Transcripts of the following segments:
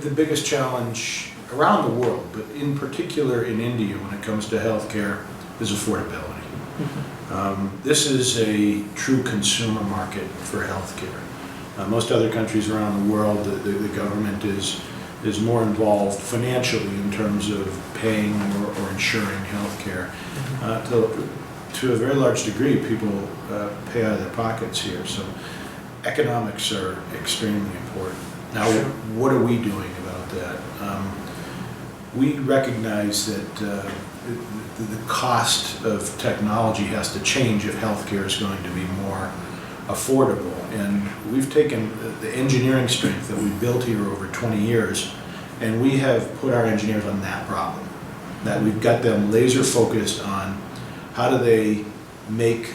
the biggest challenge around the world, but in particular in India when it comes to healthcare, is affordability. This is a true consumer market for healthcare. Most other countries around the world, the government is more involved financially in terms of paying or insuring healthcare. To a very large degree, people pay out of their pockets here. So economics are extremely important. Now, what are we doing about that? We recognize that the cost of technology has to change if healthcare is going to be more affordable. And we've taken the engineering strength that we've built here over 20 years, and we have put our engineers on that problem. That we've got them laser focused on how do they make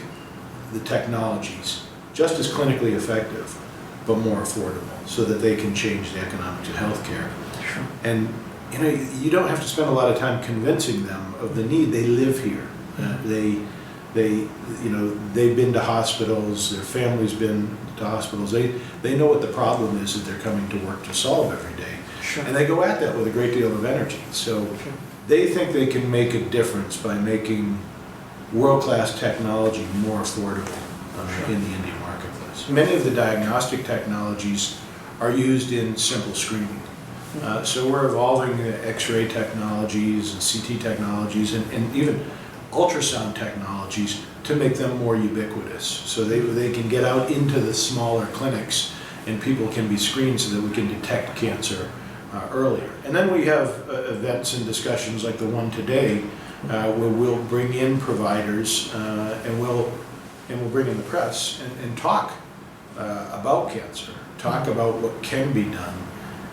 the technologies just as clinically effective, but more affordable, so that they can change the economics of healthcare. Sure. And you don't have to spend a lot of time convincing them of the need. They live here. They've been to hospitals. Their family's been to hospitals. They know what the problem is that they're coming to work to solve every day. Sure. And they go at that with a great deal of energy. So they think they can make a difference by making world-class technology more affordable in the Indian marketplace. Many of the diagnostic technologies are used in simple screening. So we're evolving X-ray technologies and CT technologies and even ultrasound technologies to make them more ubiquitous, so they can get out into the smaller clinics and people can be screened so that we can detect cancer earlier. And then we have events and discussions like the one today where we'll bring in providers and we'll bring in the press and talk about cancer, talk about what can be done,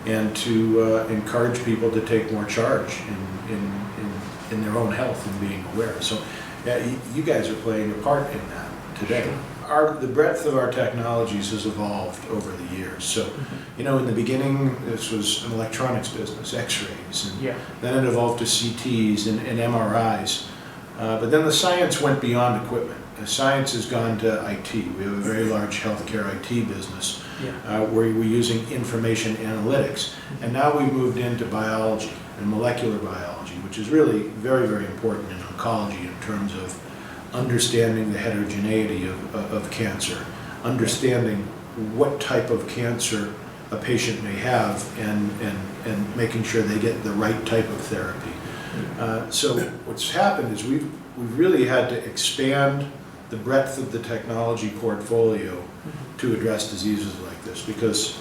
and to encourage people to take more charge in their own health and being aware. So you guys are playing a part in that today. The breadth of our technologies has evolved over the years. So, in the beginning, this was an electronics business, X-rays, and then it evolved to CTs and MRIs. But then the science went beyond equipment. The science has gone to IT. We have a very large healthcare IT business where we're using information analytics. And now we've moved into biology and molecular biology, which is really very, very important in oncology in terms of understanding the heterogeneity of cancer, understanding what type of cancer a patient may have, and making sure they get the right type of therapy. So what's happened is we've really had to expand the breadth of the technology portfolio to address diseases like this, because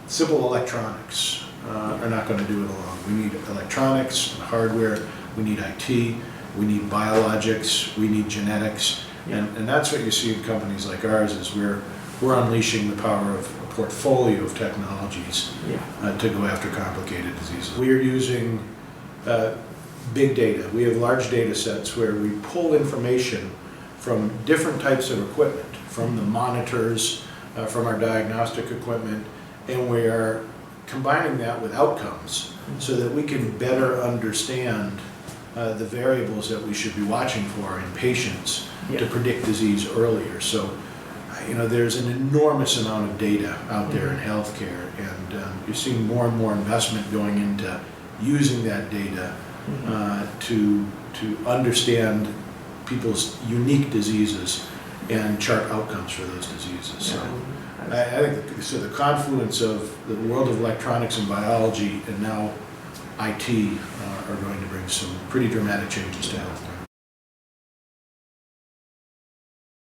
simple electronics are not going to do it alone. We need electronics and hardware, we need IT, we need biologics, we need genetics, and that's what you see in companies like ours, is we're unleashing the power of a portfolio of technologies to go after complicated diseases. We are using big data. We have large data sets where we pull information from different types of equipment, from the monitors, from our diagnostic equipment, and we are combining that with outcomes so that we can better understand the variables that we should be watching for in patients to predict disease earlier. So, there's an enormous amount of data out there in healthcare, and you're seeing more and more investment going into using that data to understand people's unique diseases and chart outcomes for those diseases. So I think the confluence of the world of electronics and biology and now IT are going to bring some pretty dramatic changes to healthcare.